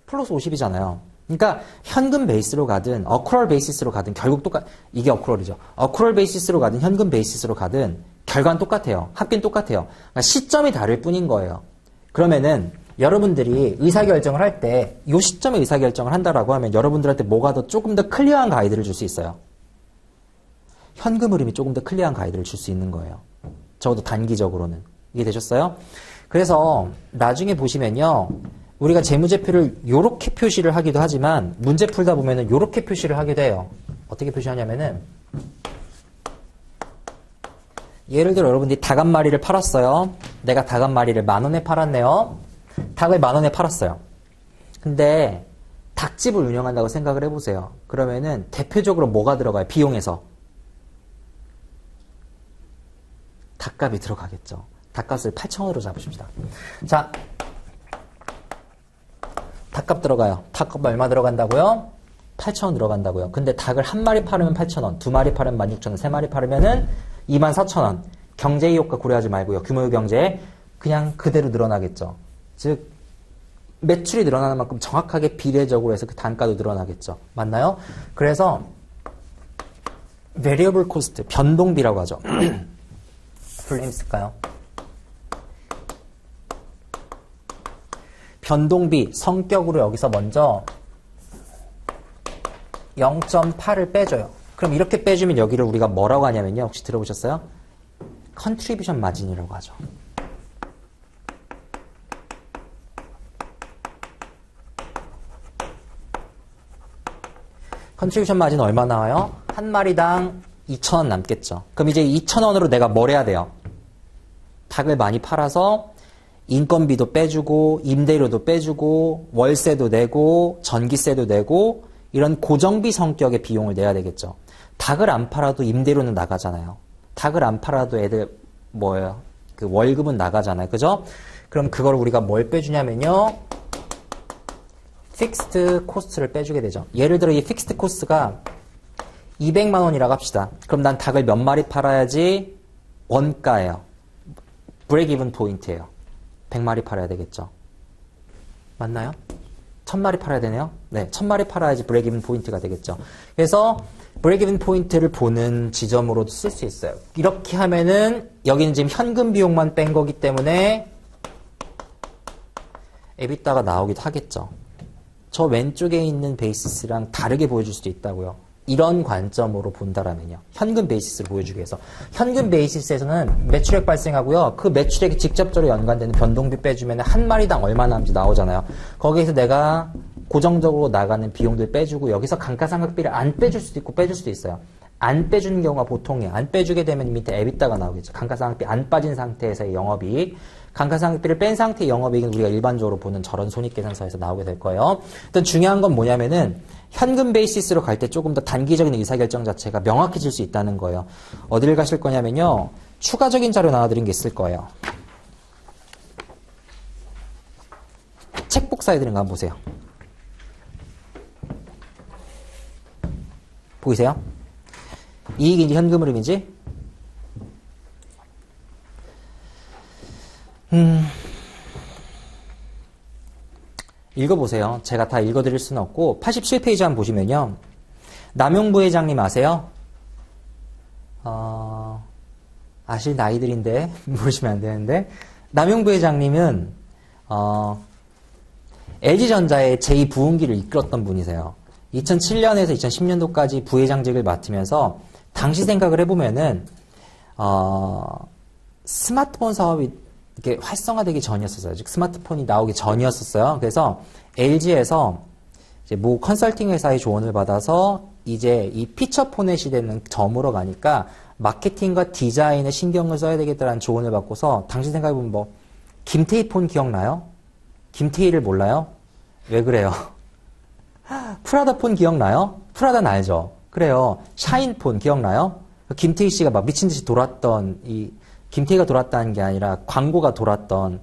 Speaker 1: 플러스 50이잖아요. 그러니까 현금 베이스로 가든 어크럴 베이시스로 가든 결국 이게 어크럴이죠. 어크럴 베이시스로 가든 현금 베이시스로 가든 결과는 똑같아요. 합계는 똑같아요. 그러니까 시점이 다를 뿐인 거예요. 그러면은 여러분들이 의사결정을 할 때 이 시점에 의사결정을 한다라고 하면 여러분들한테 뭐가 더 조금 더 클리어한 가이드를 줄 수 있어요. 현금 흐름이 조금 더 클리어한 가이드를 줄 수 있는 거예요. 적어도 단기적으로는. 이해되셨어요? 그래서 나중에 보시면요. 우리가 재무제표를 요렇게 표시를 하기도 하지만 문제 풀다 보면은 요렇게 표시를 하기도 해요. 어떻게 표시하냐면은 예를 들어 여러분들이 닭 한 마리를 팔았어요. 내가 닭 한 마리를 10,000원에 팔았네요. 닭을 10,000원에 팔았어요. 근데 닭집을 운영한다고 생각을 해보세요. 그러면은 대표적으로 뭐가 들어가요? 비용에서. 닭값이 들어가겠죠. 닭값을 8,000원으로 잡으십시다. 자, 닭값 들어가요. 닭값 얼마 들어간다고요? 8,000원 들어간다고요. 근데 닭을 한 마리 팔으면 8,000원, 두 마리 팔으면 16,000원, 세 마리 팔으면은 24,000원. 경제의 효과 고려하지 말고요. 규모의 경제 그냥 그대로 늘어나겠죠. 즉 매출이 늘어나는 만큼 정확하게 비례적으로 해서 그 단가도 늘어나겠죠. 맞나요? 그래서 variable cost, 변동비라고 하죠. 풀네임 쓸까요? 변동비 성격으로 여기서 먼저 0.8을 빼줘요. 그럼 이렇게 빼주면 여기를 우리가 뭐라고 하냐면요. 혹시 들어보셨어요? 컨트리뷰션 마진이라고 하죠. 컨트리뷰션 마진 얼마 나와요? 한 마리당 2,000원 남겠죠. 그럼 이제 2,000원으로 내가 뭘 해야 돼요? 닭을 많이 팔아서 인건비도 빼주고 임대료도 빼주고 월세도 내고 전기세도 내고 이런 고정비 성격의 비용을 내야 되겠죠. 닭을 안 팔아도 임대료는 나가잖아요. 닭을 안 팔아도 애들 뭐예요? 그 월급은 나가잖아요. 그죠? 그럼 그걸 우리가 뭘 빼주냐면요. 픽스트 코스트를 빼주게 되죠. 예를 들어 이 픽스트 코스트가 200만 원이라고 합시다. 그럼 난 닭을 몇 마리 팔아야지 원가예요. 브레이크 이븐 포인트예요. 100마리 팔아야 되겠죠. 맞나요? 1000마리 팔아야 되네요. 네, 1000마리 팔아야지 브레이크 이븐 포인트가 되겠죠. 그래서 브레이크 이븐 포인트를 보는 지점으로도 쓸 수 있어요. 이렇게 하면은 여기는 지금 현금 비용만 뺀 거기 때문에 에비타가 나오기도 하겠죠. 저 왼쪽에 있는 베이시스랑 다르게 보여줄 수도 있다고요. 이런 관점으로 본다라면요. 현금 베이시스를 보여주기 위해서. 현금 베이시스에서는 매출액 발생하고요. 그 매출액이 직접적으로 연관되는 변동비 빼주면 한 마리당 얼마 남지 나오잖아요. 거기에서 내가 고정적으로 나가는 비용들 빼주고 여기서 감가상각비를 안 빼줄 수도 있고 빼줄 수도 있어요. 안 빼주는 경우가 보통이에요. 안 빼주게 되면 밑에 에비타가 나오겠죠. 감가상각비 안 빠진 상태에서의 영업이익. 감가상각비를 뺀 상태의 영업이익은 우리가 일반적으로 보는 저런 손익계산서에서 나오게 될 거예요. 일단 중요한 건 뭐냐면은 현금 베이시스로 갈 때 조금 더 단기적인 의사결정 자체가 명확해질 수 있다는 거예요. 어디를 가실 거냐면요. 추가적인 자료 나와드린 게 있을 거예요. 책복 사이드를 한번 보세요. 보이세요? 이익인지 현금 흐름인지? 읽어보세요. 제가 다 읽어드릴 수는 없고 87페이지 한번 보시면요. 남용 부회장님 아세요? 아실 나이들인데 모르시면 안 되는데 남용 부회장님은 LG전자의 제2부흥기를 이끌었던 분이세요. 2007년에서 2010년도까지 부회장직을 맡으면서 당시 생각을 해보면은 스마트폰 사업이 이렇게 활성화되기 전이었었어요. 즉 스마트폰이 나오기 전이었었어요. 그래서 LG에서 이제 모 컨설팅 회사의 조언을 받아서 이제 이 피처폰의 시대는 저물어 가니까 마케팅과 디자인에 신경을 써야 되겠다라는 조언을 받고서 당시 생각해보면 뭐 김태희 폰 기억나요? 김태희를 몰라요? 왜 그래요? 프라다 폰 기억나요? 프라다는 알죠? 그래요. 샤인폰 기억나요? 김태희 씨가 막 미친 듯이 돌았던 김태희가 돌았다는 게 아니라 광고가 돌았던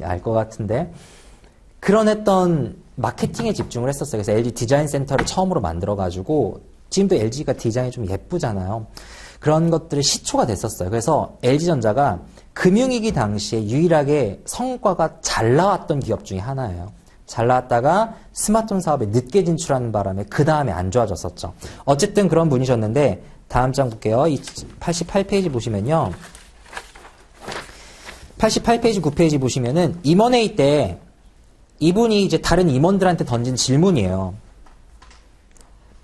Speaker 1: 알 것 같은데 그런 했던 마케팅에 집중을 했었어요. 그래서 LG 디자인 센터를 처음으로 만들어가지고 지금도 LG가 디자인이 좀 예쁘잖아요. 그런 것들이 시초가 됐었어요. 그래서 LG전자가 금융위기 당시에 유일하게 성과가 잘 나왔던 기업 중에 하나예요. 잘 나왔다가 스마트폰 사업에 늦게 진출하는 바람에 그 다음에 안 좋아졌었죠. 어쨌든 그런 분이셨는데 다음 장 볼게요. 88페이지 보시면요. 88페이지, 9페이지 보시면은 임원회의 때 이분이 이제 다른 임원들한테 던진 질문이에요.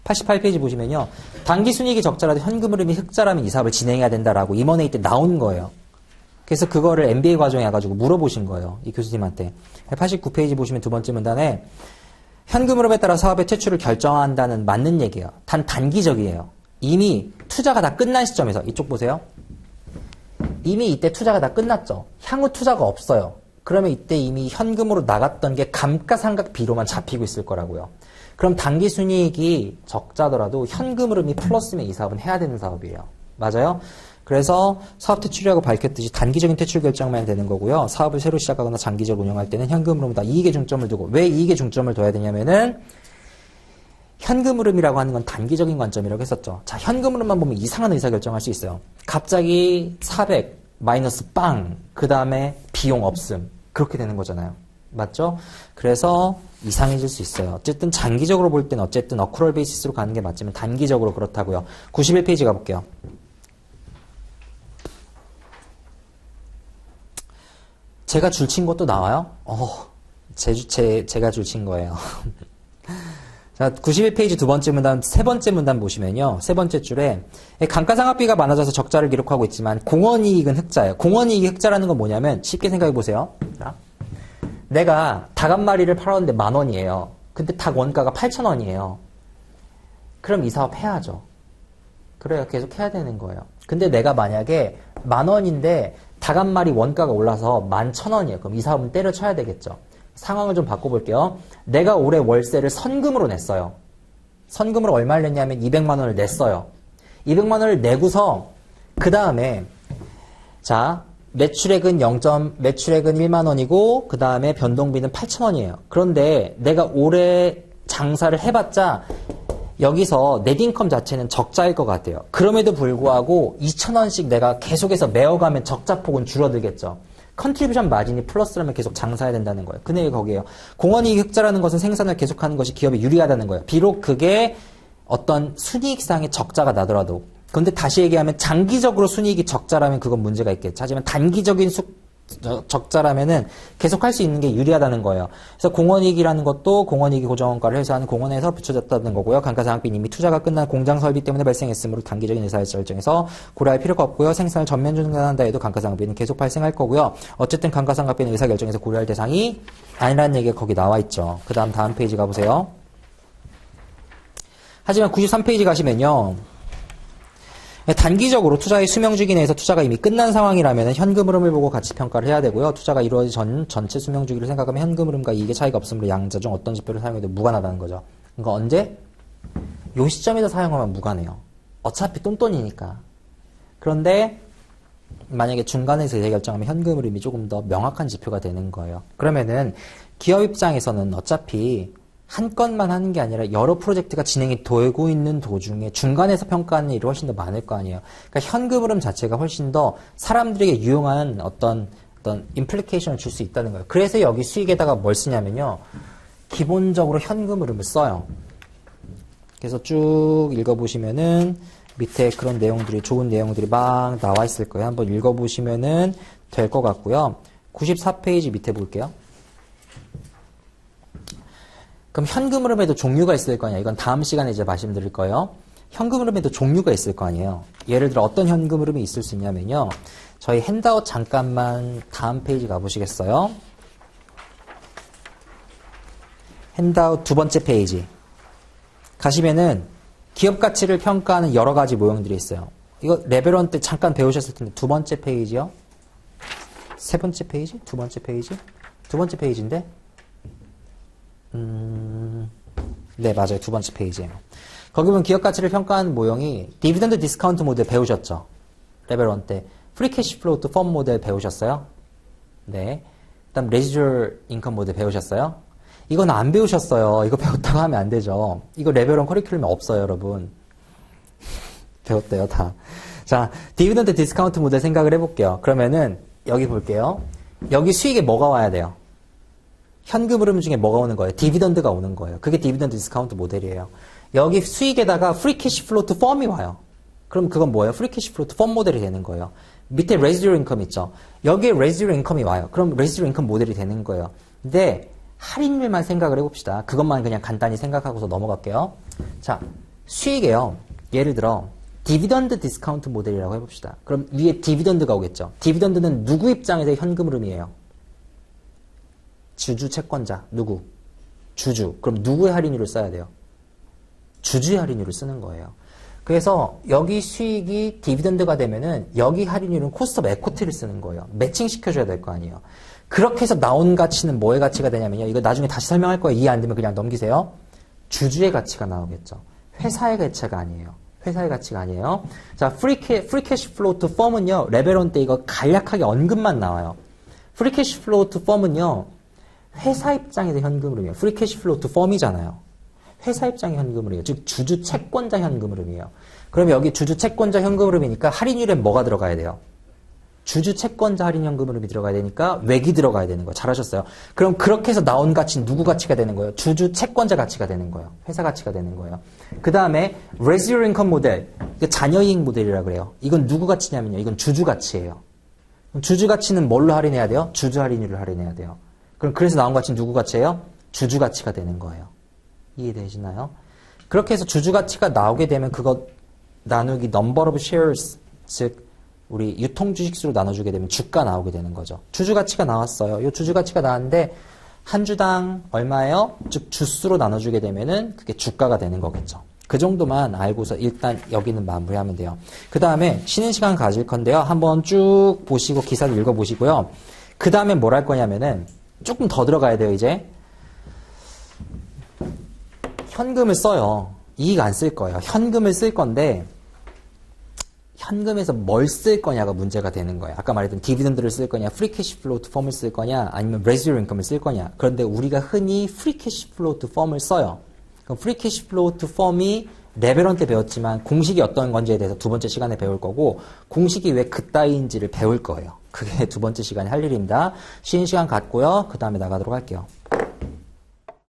Speaker 1: 88페이지 보시면요. 당기순이익이 적자라도 현금 흐름이 흑자라면 이 사업을 진행해야 된다라고 임원회의 때 나온 거예요. 그래서 그거를 MBA 과정에 와가지고 물어보신 거예요. 이 교수님한테. 89페이지 보시면 두 번째 문단에 현금 흐름에 따라 사업의 퇴출을 결정한다는 맞는 얘기예요. 단기적이에요. 이미 투자가 다 끝난 시점에서 이쪽 보세요. 이미 이때 투자가 다 끝났죠. 향후 투자가 없어요. 그러면 이때 이미 현금으로 나갔던 게 감가상각비로만 잡히고 있을 거라고요. 그럼 당기순이익이 적자더라도 현금 흐름이 플러스면 이 사업은 해야 되는 사업이에요. 맞아요? 그래서 사업 퇴출이라고 밝혔듯이 단기적인 퇴출 결정만 되는 거고요. 사업을 새로 시작하거나 장기적으로 운영할 때는 현금 흐름보다 이익에 중점을 두고 왜 이익에 중점을 둬야 되냐면은 현금 흐름이라고 하는 건 단기적인 관점이라고 했었죠. 자, 현금 흐름만 보면 이상한 의사결정할 수 있어요. 갑자기 400 마이너스 빵, 그 다음에 비용 없음. 그렇게 되는 거잖아요. 맞죠? 그래서 이상해질 수 있어요. 어쨌든 장기적으로 볼 때는 어쨌든 어크럴 베이시스로 가는 게 맞지만 단기적으로 그렇다고요. 91페이지 가볼게요. 제가 줄친 것도 나와요? 제가 줄친 거예요. 자, 91페이지 두 번째 문단, 세 번째 문단 보시면요. 세 번째 줄에 감가상각비가 많아져서 적자를 기록하고 있지만 공원이익은 흑자예요. 공원이익이 흑자라는 건 뭐냐면 쉽게 생각해 보세요. 자, 내가 닭 한 마리를 팔았는데 10,000원이에요. 근데 닭 원가가 8,000원이에요. 그럼 이 사업 해야죠. 그래요. 계속 해야 되는 거예요. 근데 내가 만약에 10,000원인데 닭 한 마리 원가가 올라서 11,000원이에요. 그럼 이 사업은 때려쳐야 되겠죠. 상황을 좀 바꿔볼게요. 내가 올해 월세를 선금으로 냈어요. 선금으로 얼마를 냈냐면 200만 원을 냈어요. 200만 원을 내고서 그 다음에 자 매출액은 1만 원이고 그 다음에 변동비는 8,000원이에요. 그런데 내가 올해 장사를 해봤자 여기서 넷인컴 자체는 적자일 것 같아요. 그럼에도 불구하고 2,000원씩 내가 계속해서 메어가면 적자폭은 줄어들겠죠. 컨트리뷰션 마진이 플러스라면 계속 장사해야 된다는 거예요. 그 내용이 거기에요. 공원이익 흑자라는 것은 생산을 계속하는 것이 기업에 유리하다는 거예요. 비록 그게 어떤 순이익상의 적자가 나더라도. 그런데 다시 얘기하면 장기적으로 순이익이 적자라면 그건 문제가 있겠죠. 하지만 단기적인 적자라면은 계속 할 수 있는 게 유리하다는 거예요. 그래서 공원이익이라는 것도 공원이익이 고정원가를 해소하는 공원에서 붙여졌다는 거고요. 감가상각비는 이미 투자가 끝난 공장 설비 때문에 발생했으므로 단기적인 의사결정에서 고려할 필요가 없고요. 생산을 전면 중단한다 해도 감가상각비는 계속 발생할 거고요. 어쨌든 감가상각비는 의사결정에서 고려할 대상이 아니라는 얘기가 거기 나와 있죠. 그 다음 페이지 가보세요. 하지만 93페이지 가시면요. 단기적으로 투자의 수명주기 내에서 투자가 이미 끝난 상황이라면 현금 흐름을 보고 가치 평가를 해야 되고요. 투자가 이루어진 전체 수명주기를 생각하면 현금 흐름과 이익의 차이가 없으므로 양자 중 어떤 지표를 사용해도 무관하다는 거죠. 그러니까 언제? 요 시점에서 사용하면 무관해요. 어차피 똔똔이니까. 그런데 만약에 중간에서 의사결정하면 현금 흐름이 조금 더 명확한 지표가 되는 거예요. 그러면은 기업 입장에서는 어차피 한 건만 하는 게 아니라 여러 프로젝트가 진행이 되고 있는 도중에 중간에서 평가하는 일이 훨씬 더 많을 거 아니에요. 그러니까 현금 흐름 자체가 훨씬 더 사람들에게 유용한 어떤 임플리케이션을 줄 수 있다는 거예요. 그래서 여기 수익에다가 뭘 쓰냐면요. 기본적으로 현금 흐름을 써요. 그래서 쭉 읽어보시면은 밑에 그런 내용들이, 좋은 내용들이 막 나와 있을 거예요. 한번 읽어보시면은 될 것 같고요. 94페이지 밑에 볼게요. 그럼 현금 흐름에도 종류가 있을 거 아니에요. 이건 다음 시간에 이제 말씀드릴 거예요. 현금 흐름에도 종류가 있을 거 아니에요. 예를 들어 어떤 현금 흐름이 있을 수 있냐면요. 저희 핸드아웃 잠깐만 다음 페이지 가보시겠어요? 핸드아웃 두 번째 페이지 가시면은 기업 가치를 평가하는 여러 가지 모형들이 있어요. 이거 레벨 1 때 잠깐 배우셨을 텐데 두 번째 페이지요? 세 번째 페이지? 두 번째 페이지? 두 번째 페이지인데? 네, 맞아요. 두 번째 페이지예요. 거기 보면 기업 가치를 평가하는 모형이 디비던드 디스카운트 모델 배우셨죠? 레벨 1 때. 프리 캐시 플로우 투 펌 모델 배우셨어요? 네. 그다음 레지듀얼 인컴 모델 배우셨어요? 이건 안 배우셨어요. 이거 배웠다고 하면 안 되죠. 이거 레벨 1 커리큘럼에 없어요, 여러분. 배웠대요, 다. 자, 디비던드 디스카운트 모델 생각을 해볼게요. 그러면은 여기 볼게요. 여기 수익에 뭐가 와야 돼요? 현금 흐름 중에 뭐가 오는 거예요? 디비던드가 오는 거예요. 그게 디비던드 디스카운트 모델이에요. 여기 수익에다가 프리 캐시 플로우 투 펌이 와요. 그럼 그건 뭐예요? 프리 캐시 플로우 투 펌 모델이 되는 거예요. 밑에 레지듀얼 인컴 있죠. 여기에 레지듀얼 인컴이 와요. 그럼 레지듀얼 인컴 모델이 되는 거예요. 근데 할인율만 생각을 해봅시다. 그것만 그냥 간단히 생각하고서 넘어갈게요. 자, 수익에요. 예를 들어 디비던드 디스카운트 모델이라고 해봅시다. 그럼 위에 디비던드가 오겠죠. 디비던드는 누구 입장에서 현금 흐름이에요? 주주 채권자. 누구? 주주. 그럼 누구의 할인율을 써야 돼요? 주주의 할인율을 쓰는 거예요. 그래서 여기 수익이 디비던드가 되면은 여기 할인율은 코스트 오브 에코티를 쓰는 거예요. 매칭 시켜줘야 될 거 아니에요. 그렇게 해서 나온 가치는 뭐의 가치가 되냐면요. 이거 나중에 다시 설명할 거예요. 이해 안 되면 그냥 넘기세요. 주주의 가치가 나오겠죠. 회사의 가치가 아니에요. 회사의 가치가 아니에요. 자, 프리 캐시 플로우 투 펌은요. 레벨 1 때 이거 간략하게 언급만 나와요. 프리 캐시 플로우 투 펌은요. 회사 입장에서 현금 흐름이에요. 프리 캐시 플로우 투 펌이잖아요. 회사 입장의 현금 흐름이에요. 즉 주주 채권자 현금 흐름이에요. 그럼 여기 주주 채권자 현금 흐름이니까 할인율엔 뭐가 들어가야 돼요? 주주 채권자 할인 현금 흐름이 들어가야 되니까 외기 들어가야 되는 거예요. 잘하셨어요. 그럼 그렇게 해서 나온 가치는 누구 가치가 되는 거예요? 주주 채권자 가치가 되는 거예요. 회사 가치가 되는 거예요. 그 다음에 레지듀얼 인컴 모델, 자녀이익 모델이라고 그래요. 이건 누구 가치냐면요. 이건 주주 가치예요. 그럼 주주 가치는 뭘로 할인해야 돼요? 주주 할인율을 할인해야 돼요. 그럼 그래서 나온 가치는 누구 가치예요? 주주 가치가 되는 거예요. 이해되시나요? 그렇게 해서 주주 가치가 나오게 되면 그거 나누기 number of shares, 즉 우리 유통 주식수로 나눠주게 되면 주가 나오게 되는 거죠. 주주 가치가 나왔어요. 이 주주 가치가 나왔는데 한 주당 얼마예요? 즉 주수로 나눠주게 되면은 그게 주가가 되는 거겠죠. 그 정도만 알고서 일단 여기는 마무리하면 돼요. 그 다음에 쉬는 시간 가질 건데요. 한번 쭉 보시고 기사를 읽어보시고요. 그 다음에 뭘 할 거냐면은 조금 더 들어가야 돼요. 이제 현금을 써요. 이익 안 쓸 거예요. 현금을 쓸 건데 현금에서 뭘 쓸 거냐가 문제가 되는 거예요. 아까 말했던 디비던드를 쓸 거냐, 프리 캐시 플로우 투 펌을 쓸 거냐, 아니면 레지듀얼 인컴을 쓸 거냐. 그런데 우리가 흔히 프리 캐시 플로우 투 펌을 써요. 그럼 프리 캐시 플로우 투 펌이 레벨 1 때 배웠지만 공식이 어떤 건지에 대해서 두 번째 시간에 배울 거고 공식이 왜 그따위인지를 배울 거예요. 그게 두 번째 시간에 할 일입니다. 쉬는 시간 갖고요. 그 다음에 나가도록 할게요.